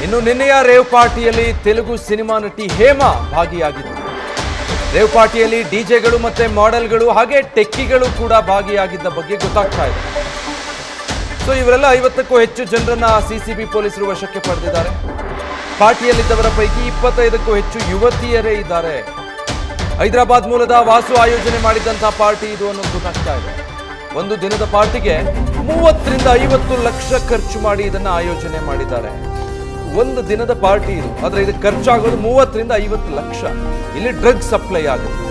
ಇನ್ನು ನಿನ್ನೆಯ rave ಪಾರ್ಟಿಯಲ್ಲಿ Telugu cinema ನಟಿ ಹೇಮಾ ಭಾಗಿಯಾಗಿದ್ದರು. ರೇವ್ ಪಾರ್ಟಿಯಲ್ಲಿ ಡಿಜೆಗಳು ಮತ್ತೆ ಮಾಡೆಲ್ಗಳು ಹಾಗೆ ಟೆಕ್ಕಿಗಳು ಕೂಡ ಭಾಗಿಯಾಗಿದ್ದ ಬಗ್ಗೆ ಗೊತ್ತಾಗ್ತಾ ಇದೆ. ಸೊ ಇವರೆಲ್ಲ 50ಕ್ಕೂ ಹೆಚ್ಚು ಜನರನ್ನ ಸಿಸಿಬಿ ಪೊಲೀಸರು ವಶಕ್ಕೆ ಪಡೆದಿದ್ದಾರೆ. ಪಾರ್ಟಿಯಲ್ಲಿದ್ದವರ ಪೈಕಿ 25ಕ್ಕೂ ಹೆಚ್ಚು ಯುವತಿಯರೇ ಇದ್ದಾರೆ. ಹೈದರಾಬಾದ್ ಮೂಲದ ವಾಸು ಆಯೋಜನೆ ಮಾಡಿದಂತಹ ಪಾರ್ಟಿ ಇದು ಅನ್ನೋದು ಗೊತ್ತಾಗ್ತಾ ಇದೆ. ಒಂದು ದಿನದ ಪಾರ್ಟಿಗೆ 30 ರಿಂದ 50 ಲಕ್ಷ ಖರ್ಚು ಮಾಡಿ ಇದನ್ನ ಆಯೋಜನೆ ಮಾಡಿದ್ದಾರೆ. ಒಂದು ದಿನದ ಪಾರ್ಟಿ ಇದು, ಆದ್ರೆ ಇದಕ್ಕೆ ಖರ್ಚಾಗೋದು 30 ರಿಂದ 50 ಲಕ್ಷ. ಇಲ್ಲಿ ಡ್ರಗ್ ಸಪ್ಲೈ ಆಗುತ್ತೆ.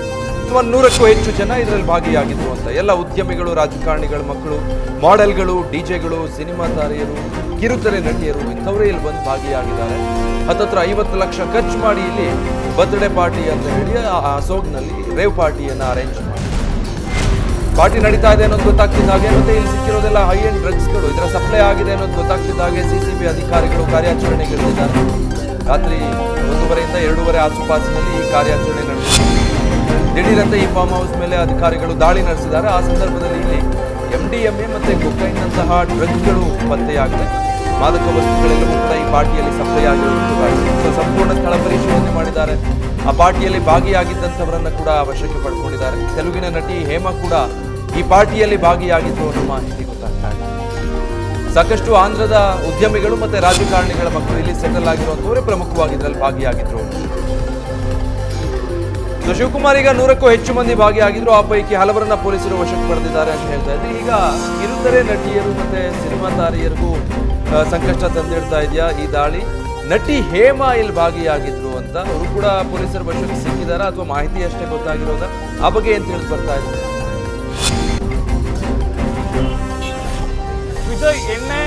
ಸುಮಾರು 100ಕ್ಕೂ ಹೆಚ್ಚು ಜನ ಇದರಲ್ಲಿ ಭಾಗಿಯಾಗಿದ್ರು ಅಂತ. ಎಲ್ಲ ಉದ್ಯಮಿಗಳು, ರಾಜಕಾರಣಿಗಳ ಮಕ್ಕಳು, ಮಾಡೆಲ್ಗಳು, ಡಿಜೆಗಳು, ಸಿನಿಮಾ ತಾರೆಯರು, ಕಿರುತೆರೆ ನಟಿಯರು ಇಂಥವರೇ ಇಲ್ಲಿ ಬಂದು ಭಾಗಿಯಾಗಿದ್ದಾರೆ. ಹತ್ತತ್ರ 50 ಲಕ್ಷ ಖರ್ಚು ಮಾಡಿ ಇಲ್ಲಿ ಬರ್ತ್ಡೇ ಪಾರ್ಟಿ ಅಂತ ಹೇಳಿ ಆ ಸೋಗ್ನಲ್ಲಿ ರೇವ್ ಪಾರ್ಟಿಯನ್ನು ಅರೇಂಜ್ ಮಾಡಿ ಪಾರ್ಟಿ ನಡೀತಾ ಇದೆ ಅನ್ನೋದು ಗೊತ್ತಾಗ್ತಿದ್ದ ಹಾಗೆ, ಮತ್ತೆ ಇಲ್ಲಿ ಸಿಕ್ಕಿರೋದೆಲ್ಲ ಹೈ ಎಂಡ್ ಡ್ರಗ್ಸ್ಗಳು, ಇದರ ಸಪ್ಲೈ ಆಗಿದೆ ಅನ್ನೋದು ಗೊತ್ತಾಗ್ತಿದ್ದ ಹಾಗೆ ಸಿಸಿಬಿ ಅಧಿಕಾರಿಗಳು ಕಾರ್ಯಾಚರಣೆಗಳಿದ್ದಾರೆ. ರಾತ್ರಿ 1:30ರಿಂದ 2:30 ಆಸುಪಾಸಿನಲ್ಲಿ ಈ ಕಾರ್ಯಾಚರಣೆ ನಡೆಸಿದೆ. ದಿಢೀರಂತೆ ಈ ಫಾರ್ಮ್ ಹೌಸ್ ಮೇಲೆ ಅಧಿಕಾರಿಗಳು ದಾಳಿ ನಡೆಸಿದ್ದಾರೆ. ಆ ಸಂದರ್ಭದಲ್ಲಿ ಇಲ್ಲಿ MDMA ಮತ್ತೆ ಕೊಕೈನ್ ನಂತಹ ಡ್ರಗ್ಸ್ಗಳು ಪತ್ತೆಯಾಗಿದೆ. ಮಾದಕ ವಸ್ತುಗಳೆಲ್ಲವೂ ಕೂಡ ಈ ಪಾರ್ಟಿಯಲ್ಲಿ ಸಪ್ಲೈ ಆಗಿರುವುದು ಸಂಪೂರ್ಣ ಸ್ಥಳ ಪರಿಶೀಲನೆ ಮಾಡಿದ್ದಾರೆ. ಆ ಪಾರ್ಟಿಯಲ್ಲಿ ಭಾಗಿಯಾಗಿದ್ದಂಥವರನ್ನ ಕೂಡ ವಶಕ್ಕೆ ಪಡ್ಕೊಂಡಿದ್ದಾರೆ. ತೆಲುಗಿನ ನಟಿ ಹೇಮಾ ಕೂಡ ಈ ಪಾರ್ಟಿಯಲ್ಲಿ ಭಾಗಿಯಾಗಿದ್ದು ಅನ್ನೋ ಮಾಹಿತಿ ಗೊತ್ತಾಗ್ತಾ ಇದೆ. ಸಾಕಷ್ಟು ಆಂಧ್ರದ ಉದ್ಯಮಿಗಳು ಮತ್ತೆ ರಾಜಕಾರಣಿಗಳ ಮಕ್ಕಳು ಇಲ್ಲಿ ಸೆಟಲ್ ಆಗಿರುವಂತವರೇ ಪ್ರಮುಖವಾಗಿ ಇದರಲ್ಲಿ ಭಾಗಿಯಾಗಿದ್ರು. ಶಿವಕುಮಾರ್ ಈಗ 100ಕ್ಕೂ ಹೆಚ್ಚು ಮಂದಿ ಭಾಗಿಯಾಗಿದ್ರು. ಆ ಪೈಕಿ ಹಲವರನ್ನ ಪೊಲೀಸರು ವಶಕ್ಕೆ ಪಡೆದಿದ್ದಾರೆ ಅಂತ ಹೇಳ್ತಾ ಇದ್ರು. ಈಗ ಕಿರುತೆರೆ ನಟಿಯರು ಮತ್ತೆ ಸಿನಿಮಾ ತಾರೆಯರಿಗೂ ಸಂಕಷ್ಟ ತಂದಿಡ್ತಾ ಇದೆಯಾ ಈ ದಾಳಿ? ನಟಿ ಹೇಮಾ ಇಲ್ಲಿ ಭಾಗಿಯಾಗಿದ್ರು ಅಂತ ಅವರು ಕೂಡ ಪೊಲೀಸರ ವಶಕ್ಕೆ ಸಿಕ್ಕಿದಾರ ಅಥವಾ ಮಾಹಿತಿ ಅಷ್ಟೇ ಗೊತ್ತಾಗಿರೋದ? ಆ ಬಗ್ಗೆ ಏನ್ ತಿಳಿದು ಬರ್ತಾ ಇದೆ? ವಿಜಯ್, ಎಣ್ಣೆ,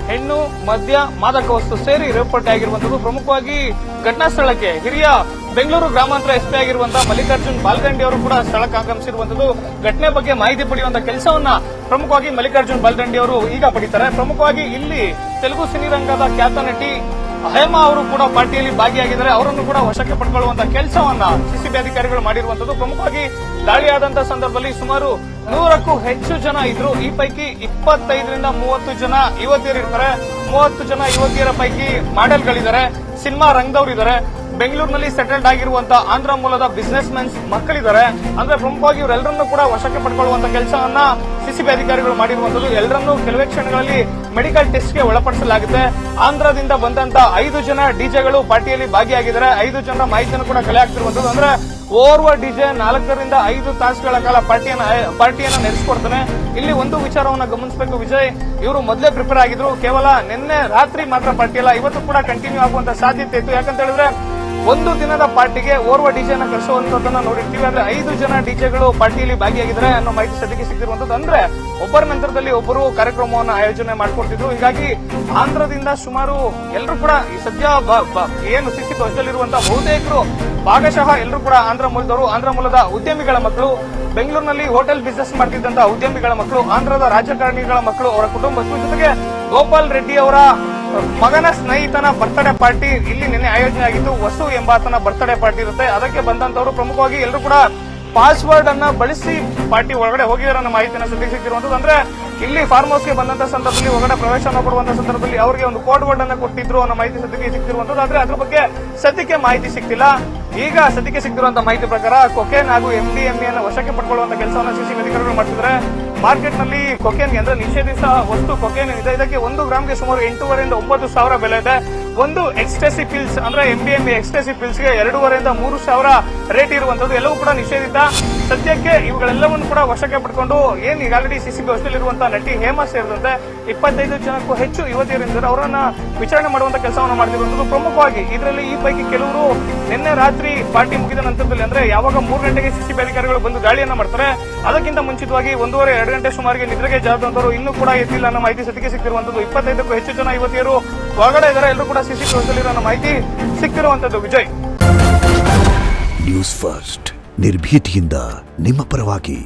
ಹೆಣ್ಣು, ಮದ್ಯ, ಮಾದಕ ವಸ್ತು ಸೇರಿ ರೇವಪಟ್ಟಿ ಆಗಿರುವಂತದ್ದು. ಪ್ರಮುಖವಾಗಿ ಘಟನಾ ಸ್ಥಳಕ್ಕೆ ಹಿರಿಯ ಬೆಂಗಳೂರು ಗ್ರಾಮಾಂತರ ಎಸ್ಪಿ ಆಗಿರುವಂತಹ ಮಲ್ಲಿಕಾರ್ಜುನ್ ಬಾಲ್ದಂಡಿ ಅವರು ಕೂಡ ಸ್ಥಳಕ್ಕೆ ಆಗಮಿಸಿರುವಂತದ್ದು. ಘಟನೆ ಬಗ್ಗೆ ಮಾಹಿತಿ ಪಡೆಯುವಂತಹ ಕೆಲಸವನ್ನ ಪ್ರಮುಖವಾಗಿ ಮಲ್ಲಿಕಾರ್ಜುನ್ ಬಾಲ್ದಂಡಿ ಅವರು ಈಗ ಪಡಿತಾರೆ. ಪ್ರಮುಖವಾಗಿ ಇಲ್ಲಿ ತೆಲುಗು ಸಿನಿರಂಗದ ಖ್ಯಾತ ನಟಿ ಹೇಮಾ ಅವರು ಕೂಡ ಪಾರ್ಟಿಯಲ್ಲಿ ಭಾಗಿಯಾಗಿದ್ದಾರೆ. ಅವರನ್ನು ಕೂಡ ವಶಕ್ಕೆ ಪಡ್ಕೊಳ್ಳುವಂತಹ ಕೆಲಸವನ್ನ ಸಿಸಿಬಿ ಅಧಿಕಾರಿಗಳು ಮಾಡಿರುವಂತದ್ದು. ಪ್ರಮುಖವಾಗಿ ದಾಳಿಯಾದಂತಹ ಸಂದರ್ಭದಲ್ಲಿ ಸುಮಾರು 100ಕ್ಕೂ ಹೆಚ್ಚು ಜನ ಇದ್ರು. ಈ ಪೈಕಿ 25 ರಿಂದ 30 ಜನ ಯುವತಿಯರು ಇರ್ತಾರೆ. 30 ಜನ ಯುವತಿಯರ ಪೈಕಿ ಮಾಡೆಲ್ಗಳಿದ್ದಾರೆ, ಸಿನಿಮಾ ರಂಗದವರಿದ್ದಾರೆ, ಬೆಂಗಳೂರಿನಲ್ಲಿ ಸೆಟಲ್ಡ್ ಆಗಿರುವಂತಹ ಆಂಧ್ರ ಮೂಲದ ಬಿಸಿನೆಸ್ ಮೆನ್ಸ್ ಮಕ್ಕಳಿದ್ದಾರೆ. ಅಂದ್ರೆ ಪ್ರಮುಖವಾಗಿ ಇವರೆಲ್ಲರನ್ನೂ ಕೂಡ ವಶಕ್ಕೆ ಪಡ್ಕೊಳ್ಳುವಂತಹ ಕೆಲಸವನ್ನ ಸಿಸಿಬಿ ಅಧಿಕಾರಿಗಳು ಮಾಡಿರುವಂತದ್ದು. ಎಲ್ಲರನ್ನೂ ಕೆಲವೇ ಕ್ಷಣಗಳಲ್ಲಿ ಮೆಡಿಕಲ್ ಟೆಸ್ಟ್ಗೆ ಒಳಪಡಿಸಲಾಗುತ್ತೆ. ಆಂಧ್ರದಿಂದ ಬಂದಂತಹ 5 ಜನ ಡಿಜೆಗಳು ಪಾರ್ಟಿಯಲ್ಲಿ ಭಾಗಿಯಾಗಿದ್ದಾರೆ. 5 ಜನರ ಮಾಹಿತಿಯನ್ನು ಕೂಡ ಕಲೆ ಹಾಕ್ತಿರುವಂತದ್ದು. ಅಂದ್ರೆ ಓರ್ವ ಡಿಜೆ 4 ರಿಂದ 5 ತಾಸುಗಳ ಕಾಲ ಪಾರ್ಟಿಯನ್ನ ನಡೆಸಿಕೊಡ್ತಾನೆ. ಇಲ್ಲಿ ಒಂದು ವಿಚಾರವನ್ನ ಗಮನಿಸಬೇಕು ವಿಜಯ್, ಇವರು ಮೊದಲೇ ಪ್ರಿಪೇರ್ ಆಗಿದ್ರು. ಕೇವಲ ನಿನ್ನೆ ರಾತ್ರಿ ಮಾತ್ರ ಪಾರ್ಟಿ ಅಲ್ಲ, ಇವತ್ತು ಕೂಡ ಕಂಟಿನ್ಯೂ ಆಗುವಂತ ಸಾಧ್ಯತೆ ಇತ್ತು. ಯಾಕಂತ ಹೇಳಿದ್ರೆ ಒಂದು ದಿನದ ಪಾರ್ಟಿಗೆ ಓರ್ವ ಡಿಜೆನ ಕರೆಸುವಂತದನ್ನ ನೋಡಿರ್ತೀವಿ. ಆದ್ರೆ 5 ಜನ ಡಿಜೆಗಳು ಪಾರ್ಟಿಯಲ್ಲಿ ಭಾಗಿಯಾಗಿದ್ದಾರೆ ಅನ್ನೋ ಮಾಹಿತಿ ಸದ್ಯಕ್ಕೆ ಸಿಕ್ಕಿರುವಂತದ್ದು. ಅಂದ್ರೆ ಒಬ್ಬರ ನಂತರದಲ್ಲಿ ಒಬ್ಬರು ಕಾರ್ಯಕ್ರಮವನ್ನು ಆಯೋಜನೆ ಮಾಡಿಕೊಡ್ತಿದ್ರು. ಹೀಗಾಗಿ ಆಂಧ್ರದಿಂದ ಸುಮಾರು ಎಲ್ಲರೂ ಕೂಡ ಈ ಸದ್ಯ ಏನು ಸಿಸಿ ವಶದಲ್ಲಿರುವಂತಹ ಬಹುತೇಕರು ಭಾಗಶಃ ಎಲ್ಲರೂ ಕೂಡ ಆಂಧ್ರ ಮೂಲದವರು, ಆಂಧ್ರ ಮೂಲದ ಉದ್ಯಮಿಗಳ ಮಕ್ಕಳು, ಬೆಂಗಳೂರಿನಲ್ಲಿ ಹೋಟೆಲ್ ಬಿಸಿನೆಸ್ ಮಾಡ್ತಿದ್ದಂತಹ ಉದ್ಯಮಿಗಳ ಮಕ್ಕಳು, ಆಂಧ್ರದ ರಾಜಕಾರಣಿಗಳ ಮಕ್ಕಳು, ಅವರ ಕುಟುಂಬಸ್ಥರು, ಜೊತೆಗೆ ಗೋಪಾಲ್ ರೆಡ್ಡಿ ಅವರ ಮಗನ ಸ್ನೇಹಿತನ ಬರ್ತ್ಡೇ ಪಾರ್ಟಿ ಇಲ್ಲಿ ನಿನ್ನೆ ಆಯೋಜನೆ ಆಗಿತ್ತು. ವಸು ಎಂಬಾತನ ಬರ್ತ್ಡೇ ಪಾರ್ಟಿ ಇರುತ್ತೆ. ಅದಕ್ಕೆ ಬಂದಂತವರು ಪ್ರಮುಖವಾಗಿ ಎಲ್ಲರೂ ಕೂಡ ಪಾಸ್ವರ್ಡ್ ಅನ್ನ ಬಳಸಿ ಪಾರ್ಟಿ ಒಳಗಡೆ ಹೋಗಿದ್ದಾರೆ ಅನ್ನೋ ಮಾಹಿತಿಯನ್ನು ಸದ್ಯಕ್ಕೆ ಸಿಕ್ಕಿರುವಂತದ್ದು. ಅಂದ್ರೆ ಇಲ್ಲಿ ಫಾರ್ಮ್ ಹೌಸ್ಗೆ ಬಂದಂತಹ ಸಂದರ್ಭದಲ್ಲಿ ಒಳಗಡೆ ಪ್ರವೇಶನ ಕೊಡುವಂತಹ ಸಂದರ್ಭದಲ್ಲಿ ಅವರಿಗೆ ಒಂದು ಕೋಡ್ ವರ್ಡ್ ಅನ್ನ ಕೊಟ್ಟಿದ್ರು ಅನ್ನೋ ಮಾಹಿತಿ ಸದ್ಯಕ್ಕೆ ಸಿಕ್ಕಿರುವಂತದ್ದು. ಆದ್ರೆ ಅದ್ರ ಬಗ್ಗೆ ಸದ್ಯಕ್ಕೆ ಮಾಹಿತಿ ಸಿಕ್ತಿಲ್ಲ. ಈಗ ಸದ್ಯಕ್ಕೆ ಸಿಕ್ಕಿರುವಂತಹ ಮಾಹಿತಿ ಪ್ರಕಾರ ಕೊಕೇನ್ ಹಾಗೂ MDMA ಅನ್ನು ವಶಕ್ಕೆ ಪಡ್ಕೊಳ್ಳುವಂತಹ ಕೆಲಸವನ್ನು ಸಿಸಿಬಿ ಅಧಿಕಾರಿಗಳು ಮಾಡ್ತಿದ್ದಾರೆ. ಮಾರ್ಕೆಟ್ ನಲ್ಲಿ ಕೊಕೇನ್ ಅಂದ್ರೆ ನಿಷೇಧಿತ ವಸ್ತು ಕೊಕೇನ್ ಇದೆ. ಇದಕ್ಕೆ 1 ಗ್ರಾಮ್ಗೆ ಸುಮಾರು 8,500 ರಿಂದ 9,000 ಬೆಲೆ ಇದೆ. ಒಂದು ಎಕ್ಸ್ಟೇಸಿ ಪಿಲ್ಸ್ ಅಂದ್ರೆ MDMA ಎಕ್ಸ್ಟೇಸಿ ಪಿಲ್ಸ್ಗೆ 2,500 ರಿಂದ 3,000 ರೇಟ್ ಇರುವಂತದ್ದು. ಎಲ್ಲವೂ ಕೂಡ ನಿಷೇಧಿತ. ಸದ್ಯಕ್ಕೆ ಇವುಗಳೆಲ್ಲವನ್ನು ಕೂಡ ವಶಕ್ಕೆ ಪಡ್ಕೊಂಡು ಏನ್ ಈಗಾಗಲೇ ಸಿಸಿಬಿ ವಶದಲ್ಲಿರುವಂತಹ ನಟಿ ಹೇಮಾ ಸೇರಿದಂತೆ 25 ಜನಕ್ಕೂ ಹೆಚ್ಚು ಯುವತಿಯರಿದ್ದಾರೆ. ಅವರನ್ನ ವಿಚಾರಣೆ ಮಾಡುವಂತಹ ಕೆಲಸವನ್ನು ಮಾಡ್ತಿರುವಂತದ್ದು. ಪ್ರಮುಖವಾಗಿ ಇದರಲ್ಲಿ ಈ ಪೈಕಿ ಕೆಲವರು ನಿನ್ನೆ ರಾತ್ರಿ ಪಾರ್ಟಿ ಮುಗಿದ ನಂತರದಲ್ಲಿ ಅಂದ್ರೆ ಯಾವಾಗ 3 ಗಂಟೆಗೆ ಸಿಸಿಬಿ ಅಧಿಕಾರಿಗಳು ಬಂದು ದಾಳಿಯನ್ನ ಮಾಡ್ತಾರೆ, ಅದಕ್ಕಿಂತ ಮುಂಚಿತವಾಗಿ 1:30-2 ಗಂಟೆ ಸುಮಾರಿಗೆ ನಿದ್ರೆಗೆ ಜಾರದಂತವರು ಇನ್ನೂ ಕೂಡ ಎದ್ದಿಲ್ಲ ಅನ್ನೋ ಮಾಹಿತಿ ಸದ್ಯಕ್ಕೆ ಸಿಕ್ಕಿರುವಂತದ್ದು. 25ಕ್ಕೂ ಹೆಚ್ಚು ಜನ ಯುವತಿಯರು ಒಳಗಡೆ ಇದ್ದಾರೆ. ಎಲ್ಲರೂ ಕೂಡ ಸಿಸಿಬಿ ವಶದಲ್ಲಿರೋ ಅನ್ನೋ ಮಾಹಿತಿ ಸಿಕ್ಕಿರುವಂತದ್ದು. ವಿಜಯ್, ನ್ಯೂಸ್ ಫಸ್ಟ್ ನಿರ್ಭೀತಿಯಿಂದ ನಿಮ್ಮ ಪರವಾಗಿ.